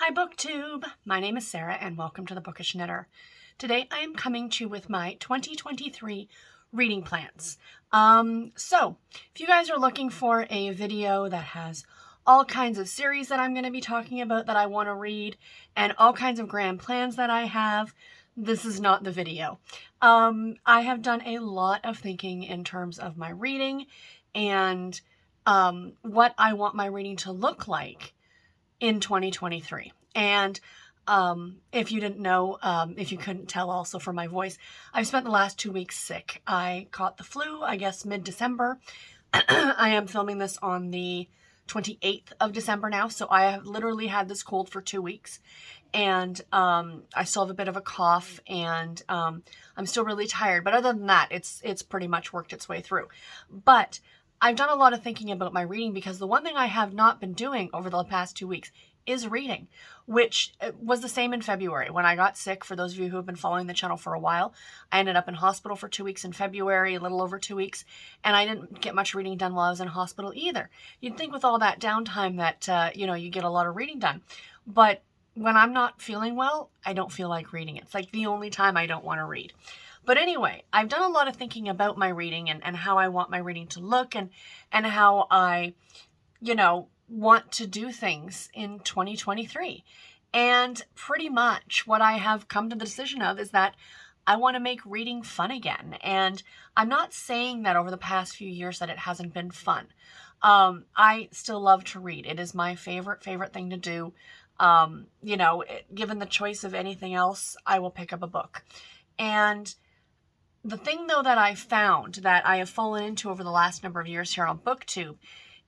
Hi booktube! My name is Sarah and welcome to the Bookish Knitter. Today I am coming to you with my 2023 reading plans. So if you guys are looking for a video that has all kinds of series that I'm going to be talking about that I want to read and all kinds of grand plans that I have, this is not the video. I have done a lot of thinking in terms of my reading and what I want my reading to look like in 2023. And if you didn't know, if you couldn't tell also from my voice, I've spent the last 2 weeks sick. I caught the flu, I guess, mid-December. I am filming this on the 28th of December now, so I have literally had this cold for 2 weeks. And I still have a bit of a cough, and I'm still really tired. But other than that, it's pretty much worked its way through. But I've done a lot of thinking about my reading because the one thing I have not been doing over the past 2 weeks is reading, which was the same in February when I got sick. For those of you who have been following the channel for a while, I ended up in hospital for 2 weeks in February, a little over 2 weeks, and I didn't get much reading done while I was in hospital either. You'd think with all that downtime that, you get a lot of reading done. But when I'm not feeling well, I don't feel like reading. It's like the only time I don't want to read. But anyway, I've done a lot of thinking about my reading and how I want my reading to look and how I, want to do things in 2023. And pretty much what I have come to the decision of is that I want to make reading fun again. And I'm not saying that over the past few years that it hasn't been fun. I still love to read. It is my favorite thing to do. Given the choice of anything else, I will pick up a book. And the thing, though, that I found that I have fallen into over the last number of years here on booktube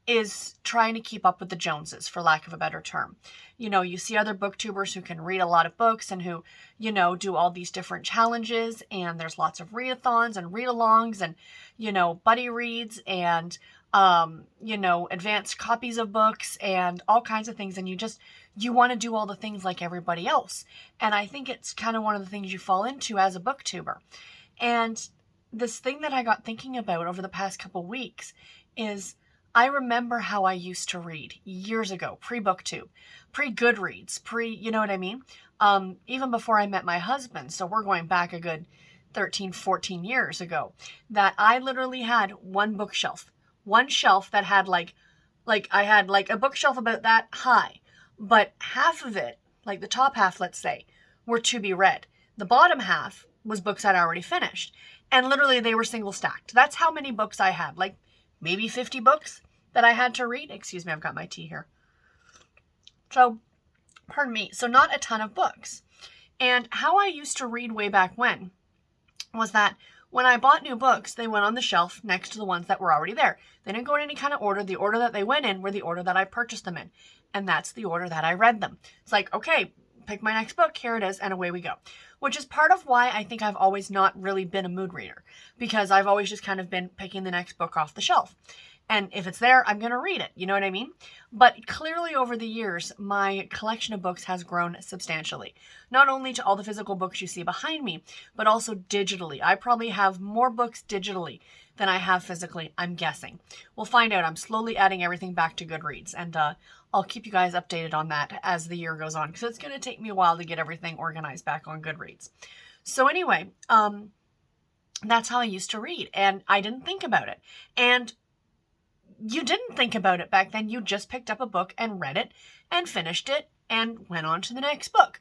is trying to keep up with the Joneses, for lack of a better term. You see other booktubers who can read a lot of books and who, do all these different challenges, and there's lots of readathons and read-alongs and, buddy reads and, advanced copies of books and all kinds of things. And you want to do all the things like everybody else. And I think it's kind of one of the things you fall into as a booktuber. And this thing that I got thinking about over the past couple weeks is I remember how I used to read years ago, pre-booktube, pre-Goodreads, you know what I mean? Even before I met my husband. So we're going back a good 13, 14 years ago, that I literally had one shelf that had I had a bookshelf about that high, but half of it, like the top half, let's say, were to be read. The bottom half was books I'd already finished. And literally they were single stacked. That's how many books I had, like maybe 50 books that I had to read. Excuse me, I've got my tea here. So, pardon me. So not a ton of books. And how I used to read way back when was that when I bought new books, they went on the shelf next to the ones that were already there. They didn't go in any kind of order. The order that they went in were the order that I purchased them in. And that's the order that I read them. It's like, okay, pick my next book, here it is, and away we go. Which is part of why I think I've always not really been a mood reader, because I've always just kind of been picking the next book off the shelf. And if it's there, I'm going to read it. You know what I mean? But clearly over the years, my collection of books has grown substantially. Not only to all the physical books you see behind me, but also digitally. I probably have more books digitally than I have physically, I'm guessing. We'll find out. I'm slowly adding everything back to Goodreads, and I'll keep you guys updated on that as the year goes on, because it's going to take me a while to get everything organized back on Goodreads. So anyway, that's how I used to read, and I didn't think about it. And you didn't think about it back then. You just picked up a book and read it and finished it and went on to the next book.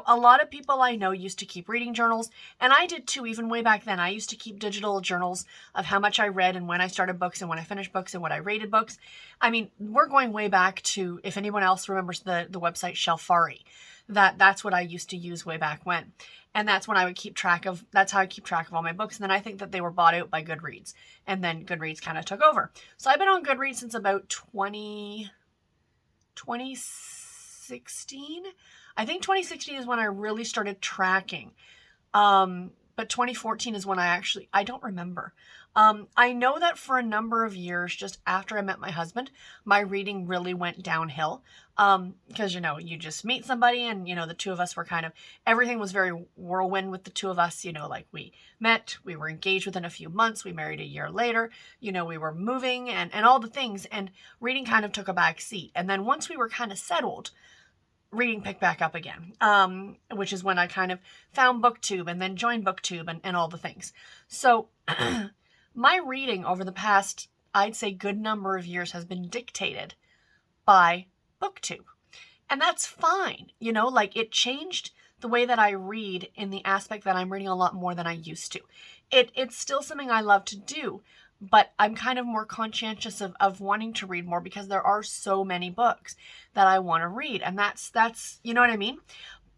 A lot of people I know used to keep reading journals, and I did too, even way back then. I used to keep digital journals of how much I read and when I started books and when I finished books and what I rated books. I mean, we're going way back to, if anyone else remembers the website Shelfari, that's what I used to use way back when. And that's when I would that's how I keep track of all my books. And then I think that they were bought out by Goodreads, and then Goodreads kind of took over. So I've been on Goodreads since about 2016. I think 2016 is when I really started tracking. But 2014 is when I don't remember. I know that for a number of years, just after I met my husband, my reading really went downhill. Because, you just meet somebody and, the two of us were everything was very whirlwind with the two of us. We met, we were engaged within a few months, we married a year later, we were moving and all the things, and reading kind of took a back seat. And then once we were kind of settled, reading picked back up again, which is when I kind of found booktube and then joined booktube and all the things. So my reading over the past, I'd say, good number of years has been dictated by booktube. And that's fine. You know, like, it changed the way that I read in the aspect that I'm reading a lot more than I used to. It's still something I love to do, but I'm kind of more conscientious of wanting to read more because there are so many books that I want to read. And that's, you know what I mean?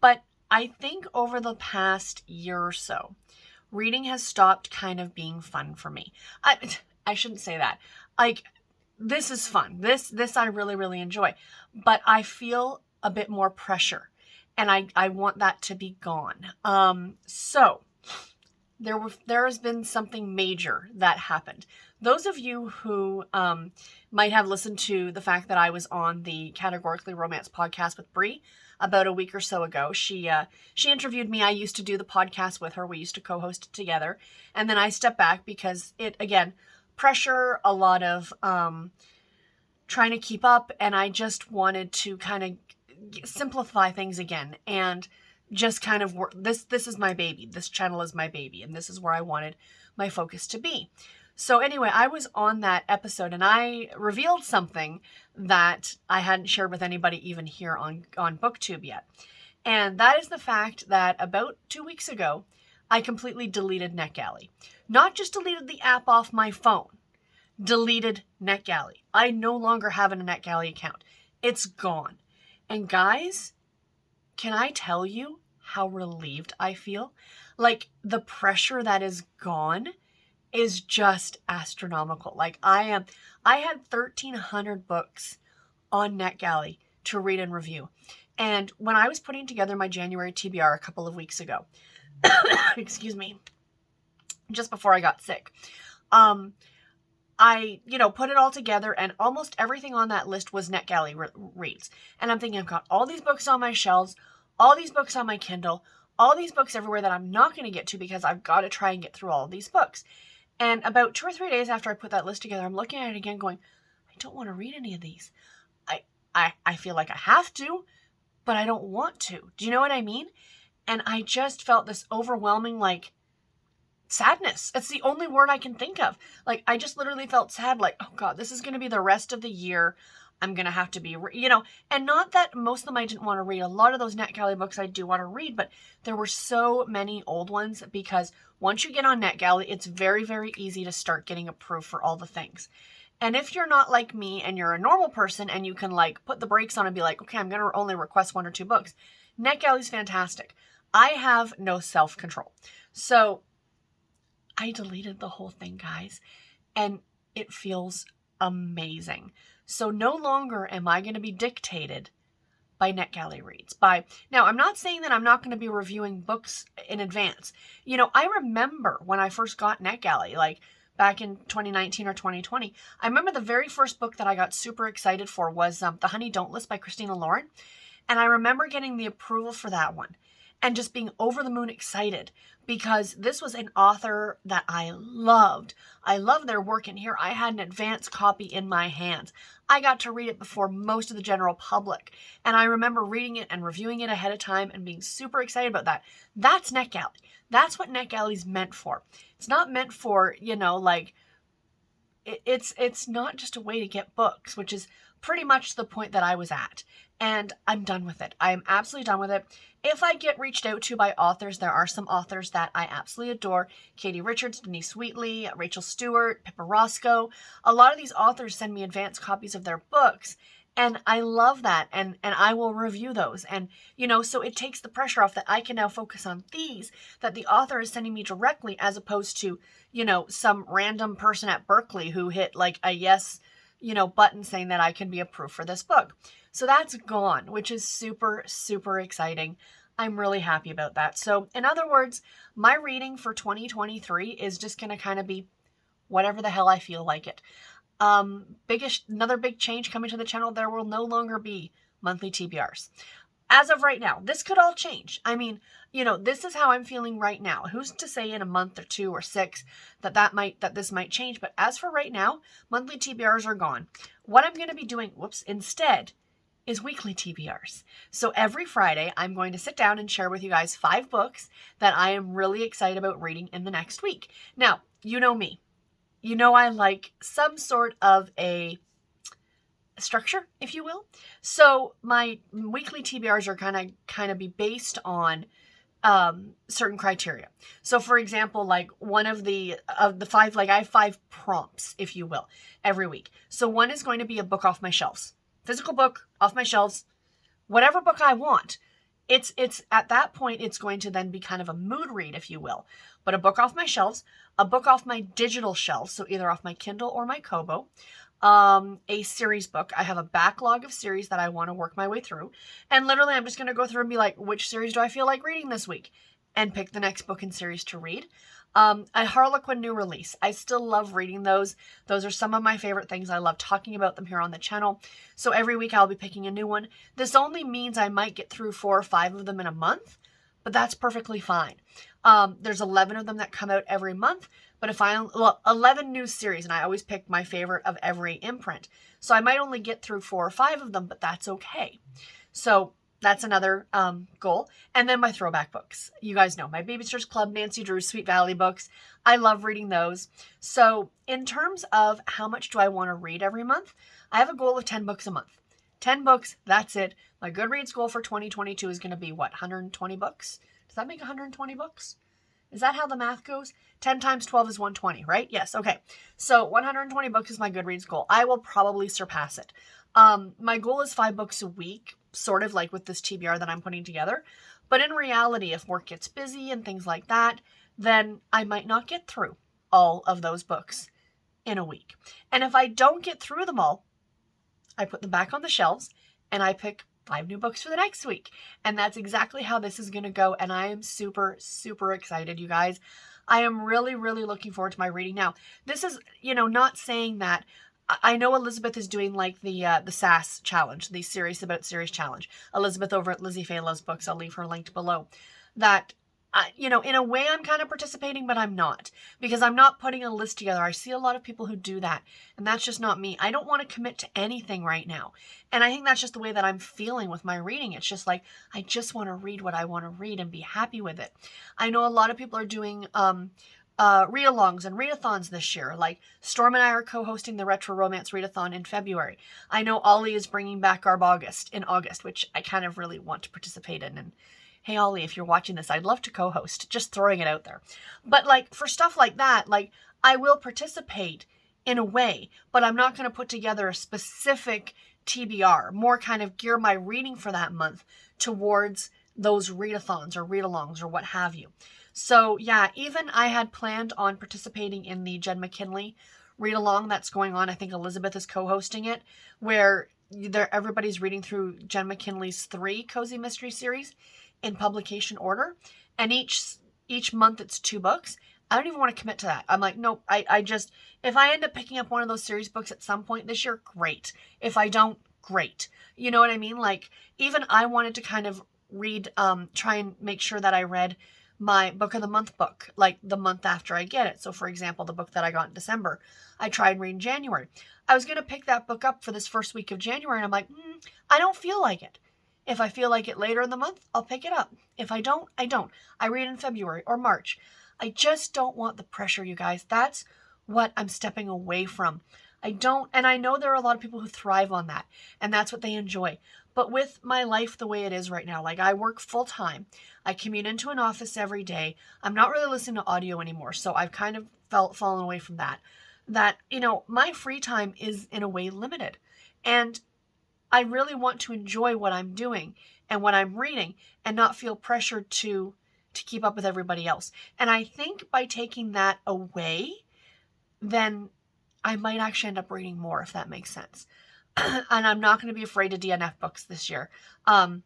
But I think over the past year or so, reading has stopped kind of being fun for me. I shouldn't say that. Like, this is fun. This I really, really enjoy. But I feel a bit more pressure. And I want that to be gone. So there has been something major that happened. Those of you who might have listened to the fact that I was on the Categorically Romance podcast with Brie about a week or so ago, she interviewed me. I used to do the podcast with her. We used to co-host it together. And then I stepped back because pressure, a lot of trying to keep up. And I just wanted to kind of simplify things again and just kind of work. This is my baby. This channel is my baby. And this is where I wanted my focus to be. So anyway, I was on that episode and I revealed something that I hadn't shared with anybody even here on BookTube yet. And that is the fact that about 2 weeks ago, I completely deleted NetGalley. Not just deleted the app off my phone, deleted NetGalley. I no longer have a NetGalley account. It's gone. And guys, can I tell you how relieved I feel? Like, the pressure that is gone is just astronomical. Like, I had 1,300 books on NetGalley to read and review. And when I was putting together my January TBR a couple of weeks ago, excuse me, just before I got sick, I, put it all together and almost everything on that list was NetGalley reads. And I'm thinking, I've got all these books on my shelves, all these books on my Kindle, all these books everywhere that I'm not going to get to because I've got to try and get through all of these books. And about 2 or 3 days after I put that list together, I'm looking at it again going, I don't want to read any of these. I feel like I have to, but I don't want to. Do you know what I mean? And I just felt this overwhelming, like, sadness. It's the only word I can think of. Like, I just literally felt sad, like, oh God, this is going to be the rest of the year. I'm going to have to be, and not that most of them I didn't want to read. A lot of those NetGalley books I do want to read, but there were so many old ones because once you get on NetGalley, it's very, very easy to start getting approved for all the things. And if you're not like me and you're a normal person and you can, like, put the brakes on and be like, okay, I'm going to only request 1 or 2 books, NetGalley's fantastic. I have no self-control. So I deleted the whole thing, guys, and it feels amazing. So no longer am I going to be dictated by NetGalley reads. Now, I'm not saying that I'm not going to be reviewing books in advance. I remember when I first got NetGalley, like back in 2019 or 2020, I remember the very first book that I got super excited for was The Honey Don't List by Christina Lauren. And I remember getting the approval for that one and just being over the moon excited because this was an author that I loved. I loved their work, and here I had an advanced copy in my hands. I got to read it before most of the general public, and I remember reading it and reviewing it ahead of time and being super excited about that. That's NetGalley. That's what NetGalley's meant for. It's not meant for, it's not just a way to get books, which is pretty much the point that I was at. And I'm done with it. I am absolutely done with it. If I get reached out to by authors, there are some authors that I absolutely adore. Katie Richards, Denise Wheatley, Rachel Stewart, Pippa Roscoe. A lot of these authors send me advanced copies of their books. And I love that. And I will review those. And, so it takes the pressure off that I can now focus on these that the author is sending me directly as opposed to, some random person at Berkeley who hit like a yes, button saying that I can be approved for this book. So that's gone, which is super, super exciting. I'm really happy about that. So in other words, my reading for 2023 is just going to kind of be whatever the hell I feel like it. Another big change coming to the channel, there will no longer be monthly TBRs. As of right now, this could all change. I mean, this is how I'm feeling right now. Who's to say in a month or 2 or 6 that this might change? But as for right now, monthly TBRs are gone. What I'm going to be doing, instead, is weekly TBRs. So every Friday, I'm going to sit down and share with you guys 5 books that I am really excited about reading in the next week. Now, you know me. You know I like some sort of a structure, if you will. So my weekly TBRs are kind of be based on certain criteria. So for example, like one of the 5, like I have 5 prompts, if you will, every week. So one is going to be a book off my shelves, physical book off my shelves, whatever book I want. It's at that point, it's going to then be kind of a mood read, if you will, but a book off my shelves, a book off my digital shelves. So either off my Kindle or my Kobo, a series book. I have a backlog of series that I want to work my way through. And literally I'm just going to go through and be like, which series do I feel like reading this week? And pick the next book in series to read. A Harlequin new release. I still love reading those. Those are some of my favorite things. I love talking about them here on the channel. So every week I'll be picking a new one. This only means I might get through 4 or 5 of them in a month, but that's perfectly fine. There's 11 of them that come out every month. But 11 new series, and I always pick my favorite of every imprint. So I might only get through 4 or 5 of them, but that's okay. So that's another goal. And then my throwback books. You guys know my Babysitter's Club, Nancy Drew's Sweet Valley books. I love reading those. So in terms of how much do I want to read every month, I have a goal of 10 books a month. 10 books, that's it. My Goodreads goal for 2022 is going to be what, 120 books? Does that make 120 books? Is that how the math goes? 10 times 12 is 120, right? Yes, okay. So 120 books is my Goodreads goal. I will probably surpass it. My goal is 5 books a week, sort of like with this TBR that I'm putting together. But in reality, if work gets busy and things like that, then I might not get through all of those books in a week. And if I don't get through them all, I put them back on the shelves and I pick 5 new books for the next week. And that's exactly how this is going to go. And I am super, super excited, you guys. I am really, really looking forward to my reading. Now, this is, not saying that I know Elizabeth is doing like the SAS challenge, the series about series challenge. Elizabeth over at Lizzie Faye Loves Books. I'll leave her linked below. That, in a way I'm kind of participating, but I'm not, because I'm not putting a list together. I see a lot of people who do that, and that's just not me. I don't want to commit to anything right now. And I think that's just the way that I'm feeling with my reading. It's just like, I just want to read what I want to read and be happy with it. I know a lot of people are doing read-alongs and readathons this year. Like Storm and I are co-hosting the Retro Romance Readathon in February. I know Ollie is bringing back Garb August in August, which I kind of really want to participate in. And hey, Ollie, if you're watching this, I'd love to co-host. Just throwing it out there. But like for stuff like that, like I will participate in a way, but I'm not going to put together a specific TBR, more kind of gear my reading for that month towards those readathons or read-alongs or what have you. So yeah, even I had planned on participating in the Jen McKinley read-along that's going on. I think Elizabeth is co-hosting it, where everybody's reading through Jen McKinley's 3 Cozy Mystery series in publication order. And each month it's 2 books. I don't even want to commit to that. I'm like, nope, I just, if I end up picking up one of those series books at some point this year, great. If I don't, great. You know what I mean? Like, even I wanted to kind of read, try and make sure that I read my book of the month book, like the month after I get it. So for example, the book that I got in December, I tried reading January. I was going to pick that book up for this first week of January, and I'm like, I don't feel like it. If I feel like it later in the month, I'll pick it up. If I don't, I don't. I read in February or March. I just don't want the pressure, you guys. That's what I'm stepping away from. And I know there are a lot of people who thrive on that, and that's what they enjoy. But with my life the way it is right now, like I work full time, I commute into an office every day. I'm not really listening to audio anymore, so I've kind of fallen away from that. My free time is in a way limited, and I really want to enjoy what I'm doing and what I'm reading and not feel pressured to keep up with everybody else. And I think by taking that away, then I might actually end up reading more, if that makes sense. And I'm not going to be afraid to DNF books this year. Like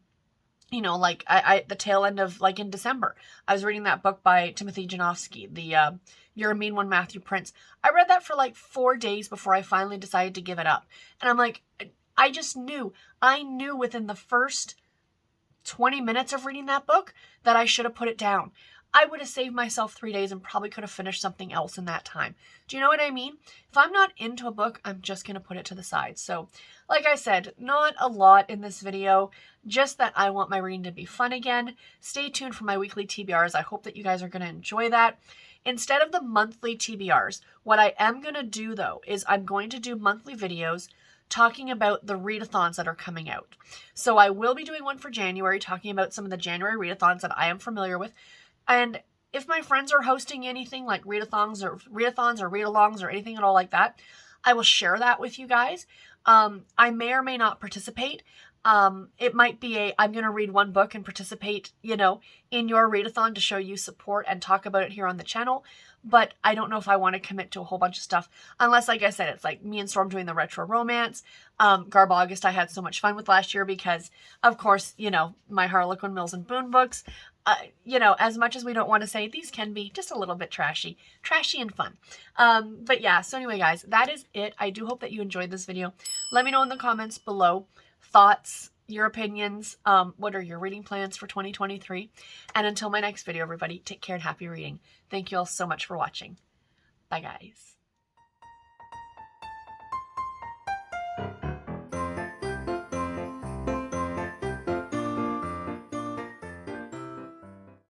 the tail end of, like in December, I was reading that book by Timothy Janofsky, the You're a Mean One, Matthew Prince. I read that for like 4 days before I finally decided to give it up. And I'm like, I knew within the first 20 minutes of reading that book that I should have put it down. I would have saved myself 3 days and probably could have finished something else in that time. Do you know what I mean? If I'm not into a book, I'm just going to put it to the side. So, like I said, not a lot in this video, just that I want my reading to be fun again. Stay tuned for my weekly TBRs. I hope that you guys are going to enjoy that. Instead of the monthly TBRs, what I am going to do though is I'm going to do monthly videos talking about the readathons that are coming out. So I will be doing one for January, talking about some of the January readathons that I am familiar with. And if my friends are hosting anything like readathons or read-alongs or anything at all like that, I will share that with you guys. I may or may not participate. It might be I'm going to read one book and participate, in your readathon to show you support and talk about it here on the channel. But I don't know if I want to commit to a whole bunch of stuff unless, like I said, it's like me and Storm doing the retro romance. Garb August I had so much fun with last year because, of course, my Harlequin Mills and Boone books, as much as we don't want to say, these can be just a little bit trashy and fun. But yeah, so anyway, guys, that is it. I do hope that you enjoyed this video. Let me know in the comments below thoughts, your opinions, what are your reading plans for 2023? And until my next video, everybody, take care and happy reading. Thank you all so much for watching. Bye, guys.